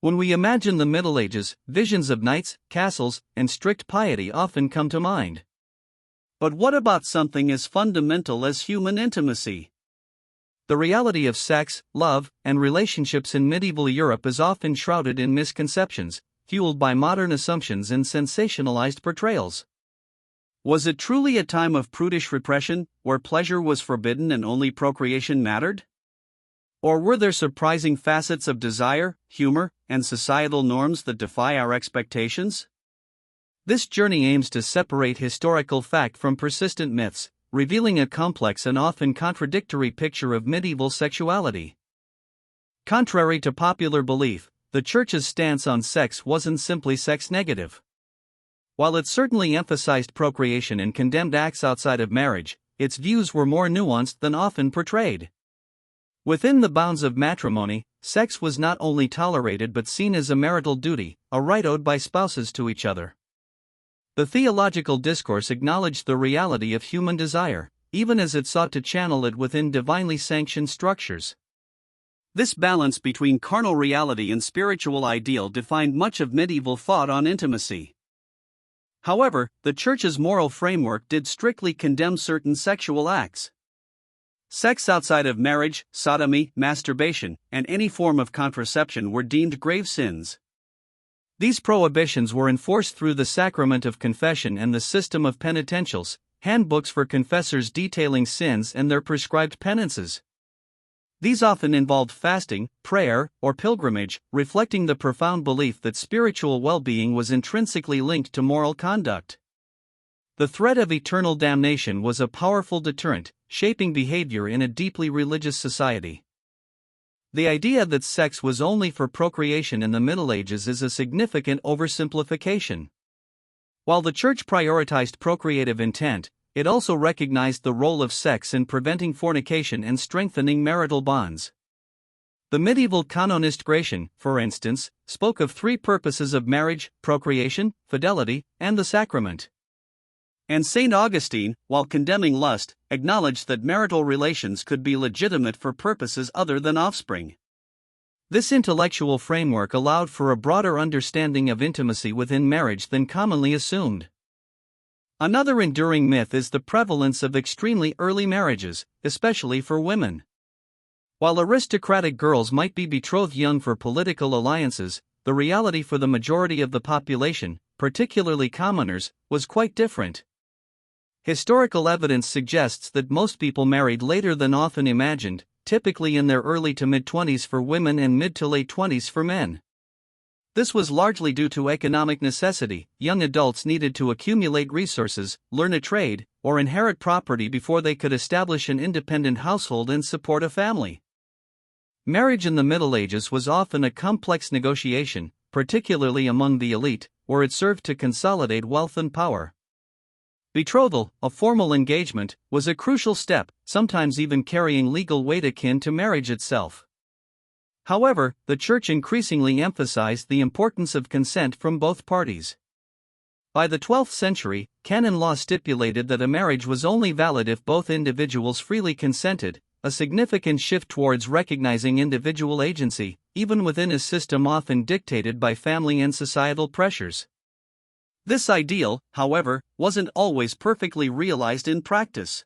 When we imagine the Middle Ages, visions of knights, castles, and strict piety often come to mind. But what about something as fundamental as human intimacy? The reality of sex, love, and relationships in medieval Europe is often shrouded in misconceptions, fueled by modern assumptions and sensationalized portrayals. Was it truly a time of prudish repression, where pleasure was forbidden and only procreation mattered? Or were there surprising facets of desire, humor, and societal norms that defy our expectations? This journey aims to separate historical fact from persistent myths, revealing a complex and often contradictory picture of medieval sexuality. Contrary to popular belief, the Church's stance on sex wasn't simply sex-negative. While it certainly emphasized procreation and condemned acts outside of marriage, its views were more nuanced than often portrayed. Within the bounds of matrimony, sex was not only tolerated but seen as a marital duty, a right owed by spouses to each other. The theological discourse acknowledged the reality of human desire, even as it sought to channel it within divinely sanctioned structures. This balance between carnal reality and spiritual ideal defined much of medieval thought on intimacy. However, the Church's moral framework did strictly condemn certain sexual acts. Sex outside of marriage, sodomy, masturbation, and any form of contraception were deemed grave sins. These prohibitions were enforced through the sacrament of confession and the system of penitentials, handbooks for confessors detailing sins and their prescribed penances. These often involved fasting, prayer, or pilgrimage, reflecting the profound belief that spiritual well-being was intrinsically linked to moral conduct. The threat of eternal damnation was a powerful deterrent, shaping behavior in a deeply religious society. The idea that sex was only for procreation in the Middle Ages is a significant oversimplification. While the Church prioritized procreative intent, it also recognized the role of sex in preventing fornication and strengthening marital bonds. The medieval canonist Gratian, for instance, spoke of three purposes of marriage: procreation, fidelity, and the sacrament. And St. Augustine, while condemning lust, acknowledged that marital relations could be legitimate for purposes other than offspring. This intellectual framework allowed for a broader understanding of intimacy within marriage than commonly assumed. Another enduring myth is the prevalence of extremely early marriages, especially for women. While aristocratic girls might be betrothed young for political alliances, the reality for the majority of the population, particularly commoners, was quite different. Historical evidence suggests that most people married later than often imagined, typically in their early to mid-20s for women and mid to late 20s for men. This was largely due to economic necessity. Young adults needed to accumulate resources, learn a trade, or inherit property before they could establish an independent household and support a family. Marriage in the Middle Ages was often a complex negotiation, particularly among the elite, where it served to consolidate wealth and power. Betrothal, a formal engagement, was a crucial step, sometimes even carrying legal weight akin to marriage itself. However, the Church increasingly emphasized the importance of consent from both parties. By the 12th century, canon law stipulated that a marriage was only valid if both individuals freely consented, a significant shift towards recognizing individual agency, even within a system often dictated by family and societal pressures. This ideal, however, wasn't always perfectly realized in practice.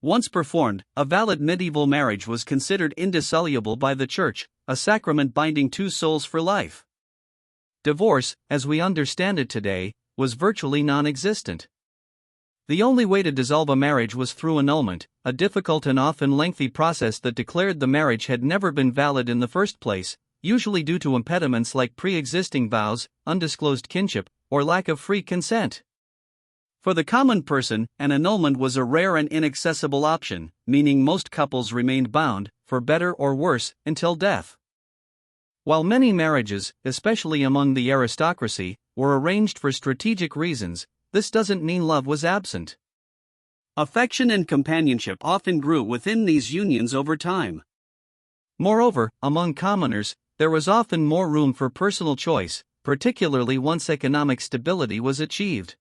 Once performed, a valid medieval marriage was considered indissoluble by the Church, a sacrament binding two souls for life. Divorce, as we understand it today, was virtually non-existent. The only way to dissolve a marriage was through annulment, a difficult and often lengthy process that declared the marriage had never been valid in the first place, usually due to impediments like pre-existing vows, undisclosed kinship, or lack of free consent. For the common person, an annulment was a rare and inaccessible option, meaning most couples remained bound, for better or worse, until death. While many marriages, especially among the aristocracy, were arranged for strategic reasons, this doesn't mean love was absent. Affection and companionship often grew within these unions over time. Moreover, among commoners, there was often more room for personal choice, particularly once economic stability was achieved.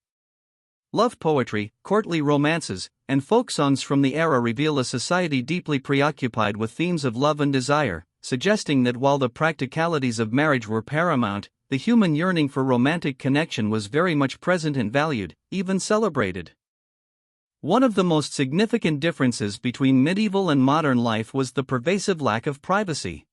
Love poetry, courtly romances, and folk songs from the era reveal a society deeply preoccupied with themes of love and desire, suggesting that while the practicalities of marriage were paramount, the human yearning for romantic connection was very much present and valued, even celebrated. One of the most significant differences between medieval and modern life was the pervasive lack of privacy.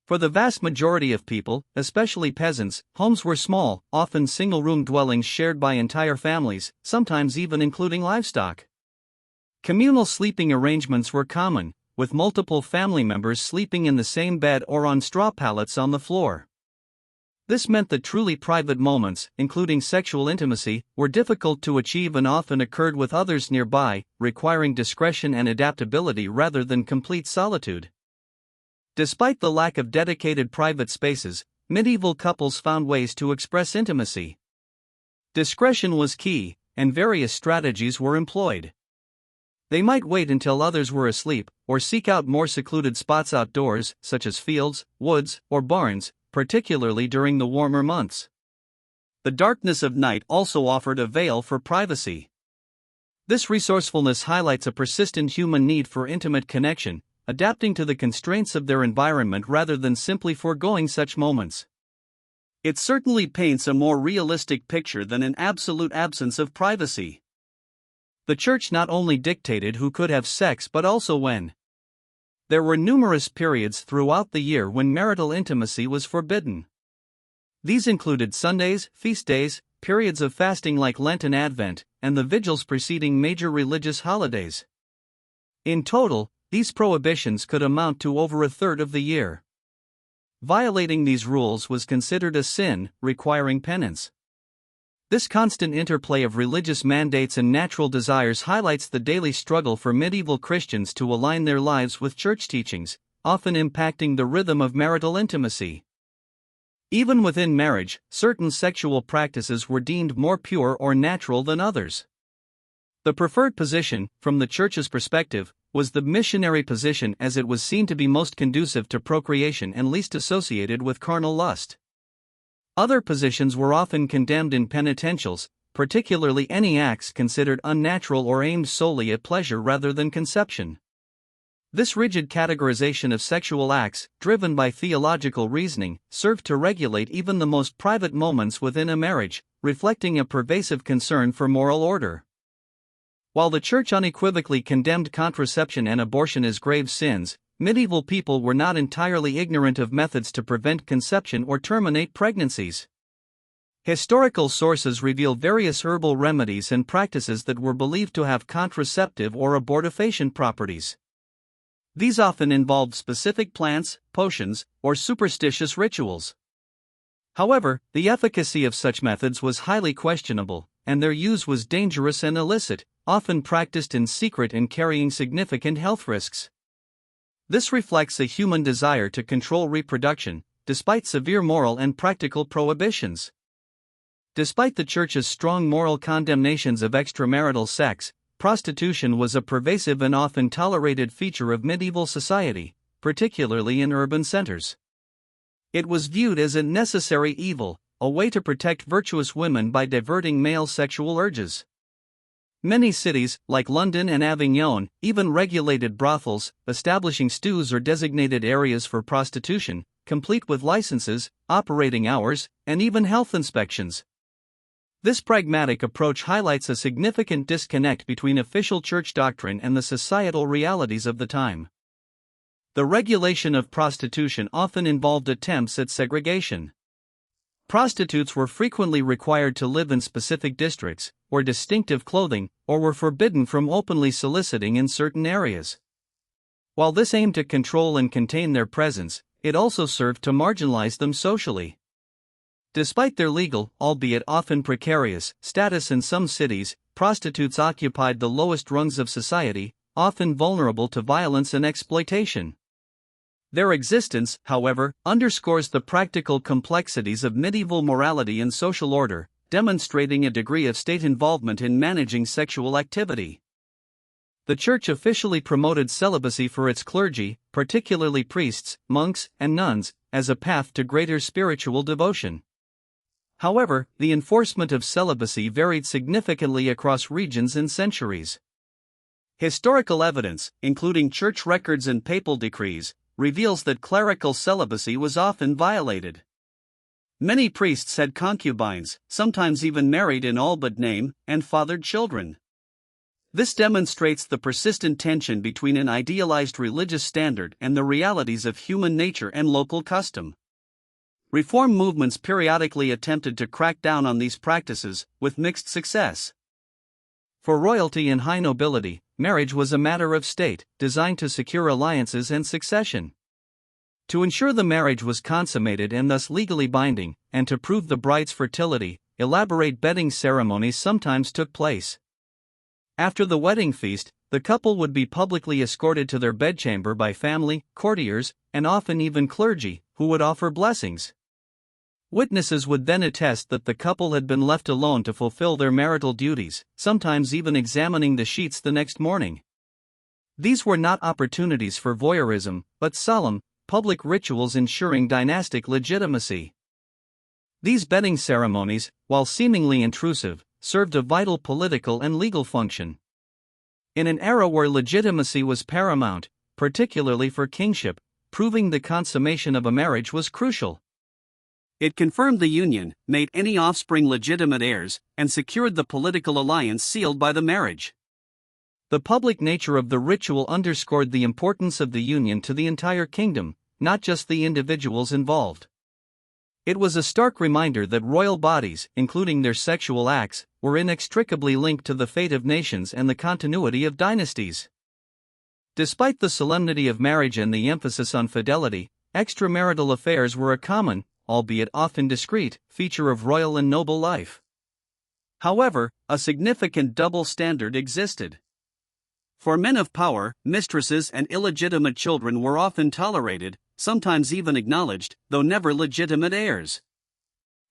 For the vast majority of people, especially peasants, homes were small, often single-room dwellings shared by entire families, sometimes even including livestock. Communal sleeping arrangements were common, with multiple family members sleeping in the same bed or on straw pallets on the floor. This meant that truly private moments, including sexual intimacy, were difficult to achieve and often occurred with others nearby, requiring discretion and adaptability rather than complete solitude. Despite the lack of dedicated private spaces, medieval couples found ways to express intimacy. Discretion was key, and various strategies were employed. They might wait until others were asleep, or seek out more secluded spots outdoors, such as fields, woods, or barns, particularly during the warmer months. The darkness of night also offered a veil for privacy. This resourcefulness highlights a persistent human need for intimate connection, adapting to the constraints of their environment rather than simply foregoing such moments. It certainly paints a more realistic picture than an absolute absence of privacy. The church not only dictated who could have sex but also when. There were numerous periods throughout the year when marital intimacy was forbidden. These included Sundays, feast days, periods of fasting like Lent and Advent, and the vigils preceding major religious holidays. In total, these prohibitions could amount to over a third of the year. Violating these rules was considered a sin, requiring penance. This constant interplay of religious mandates and natural desires highlights the daily struggle for medieval Christians to align their lives with church teachings, often impacting the rhythm of marital intimacy. Even within marriage, certain sexual practices were deemed more pure or natural than others. The preferred position, from the church's perspective, was the missionary position, as it was seen to be most conducive to procreation and least associated with carnal lust. Other positions were often condemned in penitentials, particularly any acts considered unnatural or aimed solely at pleasure rather than conception. This rigid categorization of sexual acts, driven by theological reasoning, served to regulate even the most private moments within a marriage, reflecting a pervasive concern for moral order. While the Church unequivocally condemned contraception and abortion as grave sins, medieval people were not entirely ignorant of methods to prevent conception or terminate pregnancies. Historical sources reveal various herbal remedies and practices that were believed to have contraceptive or abortifacient properties. These often involved specific plants, potions, or superstitious rituals. However, the efficacy of such methods was highly questionable, and their use was dangerous and illicit, often practiced in secret and carrying significant health risks. This reflects a human desire to control reproduction, despite severe moral and practical prohibitions. Despite the Church's strong moral condemnations of extramarital sex, prostitution was a pervasive and often tolerated feature of medieval society, particularly in urban centers. It was viewed as a necessary evil, a way to protect virtuous women by diverting male sexual urges. Many cities, like London and Avignon, even regulated brothels, establishing stews or designated areas for prostitution, complete with licenses, operating hours, and even health inspections. This pragmatic approach highlights a significant disconnect between official church doctrine and the societal realities of the time. The regulation of prostitution often involved attempts at segregation. Prostitutes were frequently required to live in specific districts, wore distinctive clothing, or were forbidden from openly soliciting in certain areas. While this aimed to control and contain their presence, it also served to marginalize them socially. Despite their legal, albeit often precarious, status in some cities, prostitutes occupied the lowest rungs of society, often vulnerable to violence and exploitation. Their existence, however, underscores the practical complexities of medieval morality and social order, demonstrating a degree of state involvement in managing sexual activity. The Church officially promoted celibacy for its clergy, particularly priests, monks, and nuns, as a path to greater spiritual devotion. However, the enforcement of celibacy varied significantly across regions and centuries. Historical evidence, including church records and papal decrees, reveals that clerical celibacy was often violated. Many priests had concubines, sometimes even married in all but name, and fathered children. This demonstrates the persistent tension between an idealized religious standard and the realities of human nature and local custom. Reform movements periodically attempted to crack down on these practices, with mixed success. For royalty and high nobility, marriage was a matter of state, designed to secure alliances and succession. To ensure the marriage was consummated and thus legally binding, and to prove the bride's fertility, elaborate bedding ceremonies sometimes took place. After the wedding feast, the couple would be publicly escorted to their bedchamber by family, courtiers, and often even clergy, who would offer blessings. Witnesses would then attest that the couple had been left alone to fulfill their marital duties, sometimes even examining the sheets the next morning. These were not opportunities for voyeurism, but solemn, public rituals ensuring dynastic legitimacy. These bedding ceremonies, while seemingly intrusive, served a vital political and legal function. In an era where legitimacy was paramount, particularly for kingship, proving the consummation of a marriage was crucial. It confirmed the union, made any offspring legitimate heirs, and secured the political alliance sealed by the marriage. The public nature of the ritual underscored the importance of the union to the entire kingdom, not just the individuals involved. It was a stark reminder that royal bodies, including their sexual acts, were inextricably linked to the fate of nations and the continuity of dynasties. Despite the solemnity of marriage and the emphasis on fidelity, extramarital affairs were a common, albeit often discreet, feature of royal and noble life. However, a significant double standard existed. For men of power, mistresses and illegitimate children were often tolerated, sometimes even acknowledged, though never legitimate heirs.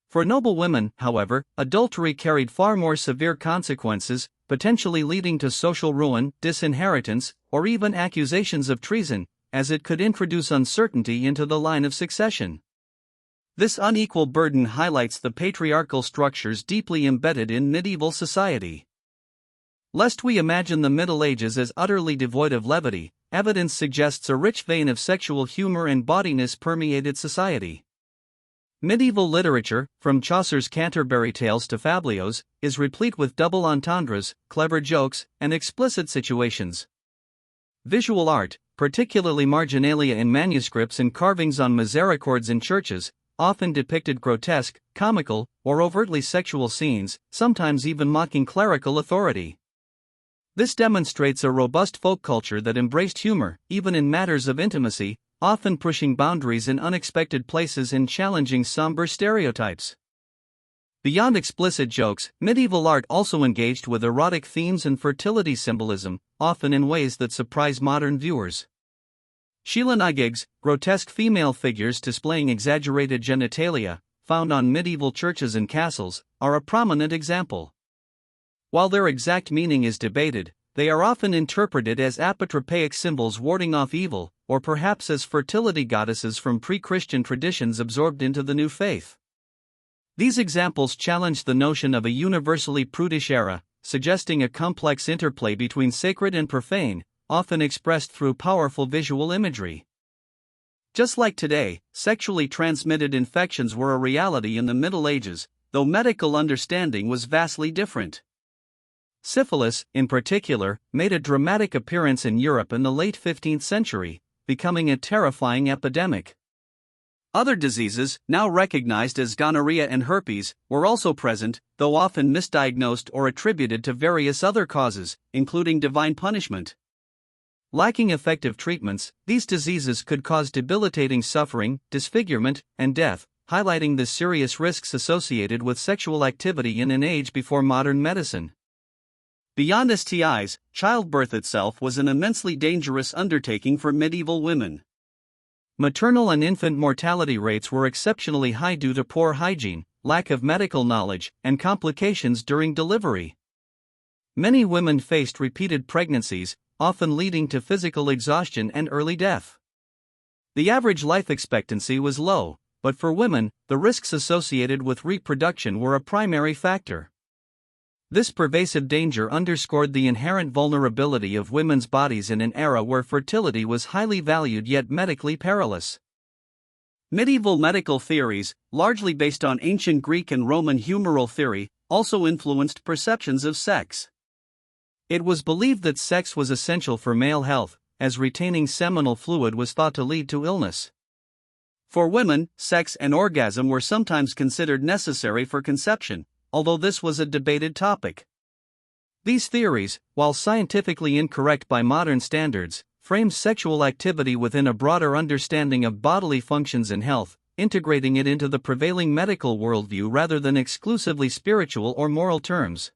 For noble women, however, adultery carried far more severe consequences, potentially leading to social ruin, disinheritance, or even accusations of treason, as it could introduce uncertainty into the line of succession. This unequal burden highlights the patriarchal structures deeply embedded in medieval society. Lest we imagine the Middle Ages as utterly devoid of levity, evidence suggests a rich vein of sexual humor and bawdiness permeated society. Medieval literature, from Chaucer's Canterbury Tales to Fabliau's, is replete with double entendres, clever jokes, and explicit situations. Visual art, particularly marginalia in manuscripts and carvings on misericords in churches, often depicted grotesque, comical, or overtly sexual scenes, sometimes even mocking clerical authority. This demonstrates a robust folk culture that embraced humor, even in matters of intimacy, often pushing boundaries in unexpected places and challenging somber stereotypes. Beyond explicit jokes, medieval art also engaged with erotic themes and fertility symbolism, often in ways that surprise modern viewers. Sheelan-igigs, grotesque female figures displaying exaggerated genitalia, found on medieval churches and castles, are a prominent example. While their exact meaning is debated, they are often interpreted as apotropaic symbols warding off evil, or perhaps as fertility goddesses from pre-Christian traditions absorbed into the new faith. These examples challenge the notion of a universally prudish era, suggesting a complex interplay between sacred and profane, often expressed through powerful visual imagery. Just like today, sexually transmitted infections were a reality in the Middle Ages, though medical understanding was vastly different. Syphilis, in particular, made a dramatic appearance in Europe in the late 15th century, becoming a terrifying epidemic. Other diseases, now recognized as gonorrhea and herpes, were also present, though often misdiagnosed or attributed to various other causes, including divine punishment. Lacking effective treatments, these diseases could cause debilitating suffering, disfigurement, and death, highlighting the serious risks associated with sexual activity in an age before modern medicine. Beyond STIs, childbirth itself was an immensely dangerous undertaking for medieval women. Maternal and infant mortality rates were exceptionally high due to poor hygiene, lack of medical knowledge, and complications during delivery. Many women faced repeated pregnancies, often leading to physical exhaustion and early death. The average life expectancy was low, but for women, the risks associated with reproduction were a primary factor. This pervasive danger underscored the inherent vulnerability of women's bodies in an era where fertility was highly valued yet medically perilous. Medieval medical theories, largely based on ancient Greek and Roman humoral theory, also influenced perceptions of sex. It was believed that sex was essential for male health, as retaining seminal fluid was thought to lead to illness. For women, sex and orgasm were sometimes considered necessary for conception, although this was a debated topic. These theories, while scientifically incorrect by modern standards, frame sexual activity within a broader understanding of bodily functions and health, integrating it into the prevailing medical worldview rather than exclusively spiritual or moral terms.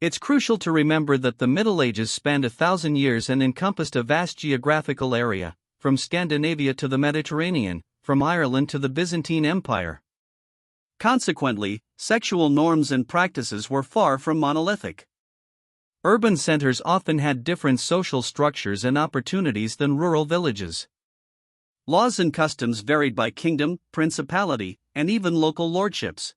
It's crucial to remember that the Middle Ages spanned 1,000 years and encompassed a vast geographical area, from Scandinavia to the Mediterranean, from Ireland to the Byzantine Empire. Consequently, sexual norms and practices were far from monolithic. Urban centers often had different social structures and opportunities than rural villages. Laws and customs varied by kingdom, principality, and even local lordships.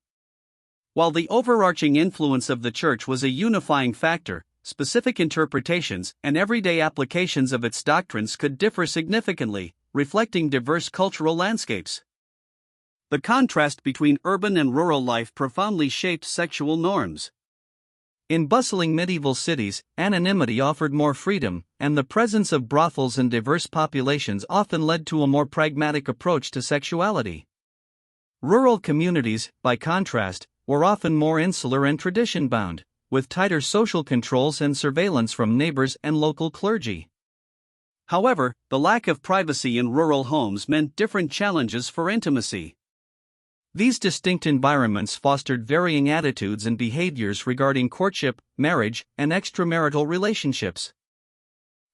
While the overarching influence of the Church was a unifying factor, specific interpretations and everyday applications of its doctrines could differ significantly, reflecting diverse cultural landscapes. The contrast between urban and rural life profoundly shaped sexual norms. In bustling medieval cities, anonymity offered more freedom, and the presence of brothels and diverse populations often led to a more pragmatic approach to sexuality. Rural communities, by contrast, were often more insular and tradition-bound, with tighter social controls and surveillance from neighbors and local clergy. However, the lack of privacy in rural homes meant different challenges for intimacy. These distinct environments fostered varying attitudes and behaviors regarding courtship, marriage, and extramarital relationships.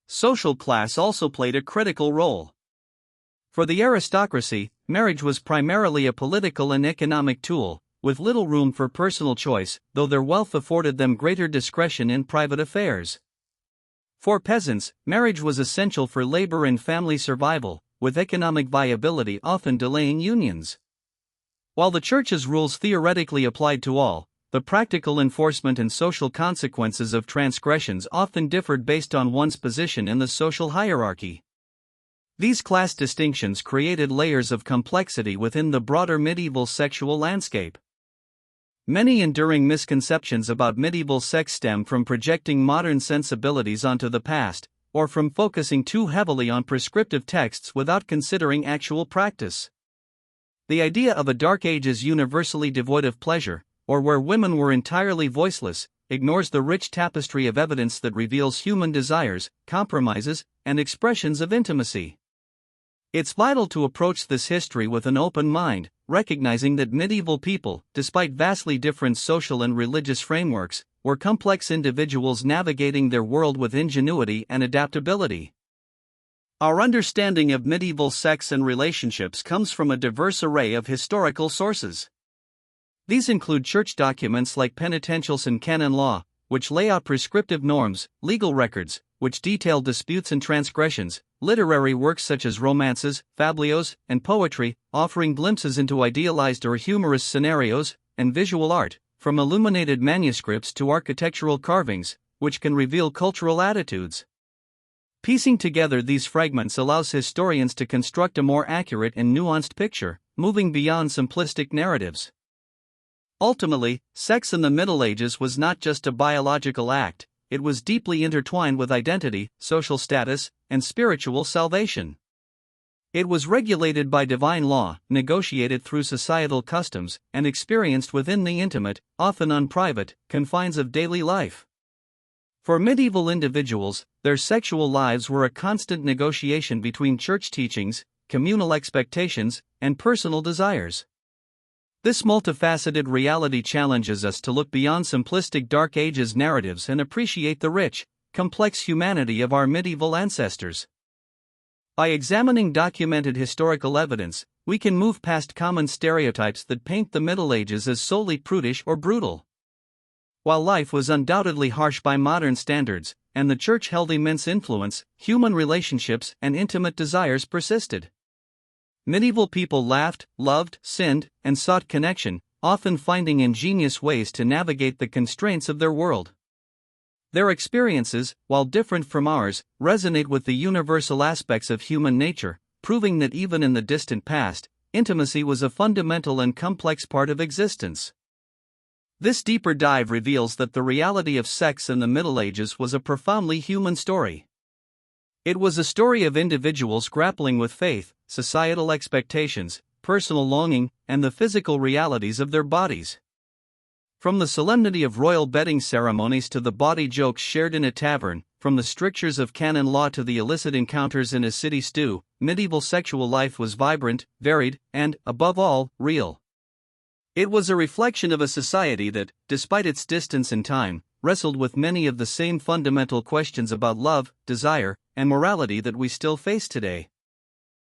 Social class also played a critical role. For the aristocracy, marriage was primarily a political and economic tool, with little room for personal choice, though their wealth afforded them greater discretion in private affairs. For peasants, marriage was essential for labor and family survival, with economic viability often delaying unions. While the Church's rules theoretically applied to all, the practical enforcement and social consequences of transgressions often differed based on one's position in the social hierarchy. These class distinctions created layers of complexity within the broader medieval sexual landscape. Many enduring misconceptions about medieval sex stem from projecting modern sensibilities onto the past, or from focusing too heavily on prescriptive texts without considering actual practice. The idea of a Dark Ages universally devoid of pleasure, or where women were entirely voiceless, ignores the rich tapestry of evidence that reveals human desires, compromises, and expressions of intimacy. It's vital to approach this history with an open mind, recognizing that medieval people, despite vastly different social and religious frameworks, were complex individuals navigating their world with ingenuity and adaptability. Our understanding of medieval sex and relationships comes from a diverse array of historical sources. These include church documents like penitentials and canon law, which lay out prescriptive norms, legal records, which detail disputes and transgressions, literary works such as romances, fabliaux, and poetry, offering glimpses into idealized or humorous scenarios, and visual art, from illuminated manuscripts to architectural carvings, which can reveal cultural attitudes. Piecing together these fragments allows historians to construct a more accurate and nuanced picture, moving beyond simplistic narratives. Ultimately, sex in the Middle Ages was not just a biological act, it was deeply intertwined with identity, social status, and spiritual salvation. It was regulated by divine law, negotiated through societal customs, and experienced within the intimate, often unprivate, confines of daily life. For medieval individuals, their sexual lives were a constant negotiation between church teachings, communal expectations, and personal desires. This multifaceted reality challenges us to look beyond simplistic Dark Ages narratives and appreciate the rich, complex humanity of our medieval ancestors. By examining documented historical evidence, we can move past common stereotypes that paint the Middle Ages as solely prudish or brutal. While life was undoubtedly harsh by modern standards, and the Church held immense influence, human relationships and intimate desires persisted. Medieval people laughed, loved, sinned, and sought connection, often finding ingenious ways to navigate the constraints of their world. Their experiences, while different from ours, resonate with the universal aspects of human nature, proving that even in the distant past, intimacy was a fundamental and complex part of existence. This deeper dive reveals that the reality of sex in the Middle Ages was a profoundly human story. It was a story of individuals grappling with faith, societal expectations, personal longing, and the physical realities of their bodies. From the solemnity of royal bedding ceremonies to the bawdy jokes shared in a tavern, from the strictures of canon law to the illicit encounters in a city stew, medieval sexual life was vibrant, varied, and, above all, real. It was a reflection of a society that, despite its distance in time, wrestled with many of the same fundamental questions about love, desire, and morality that we still face today.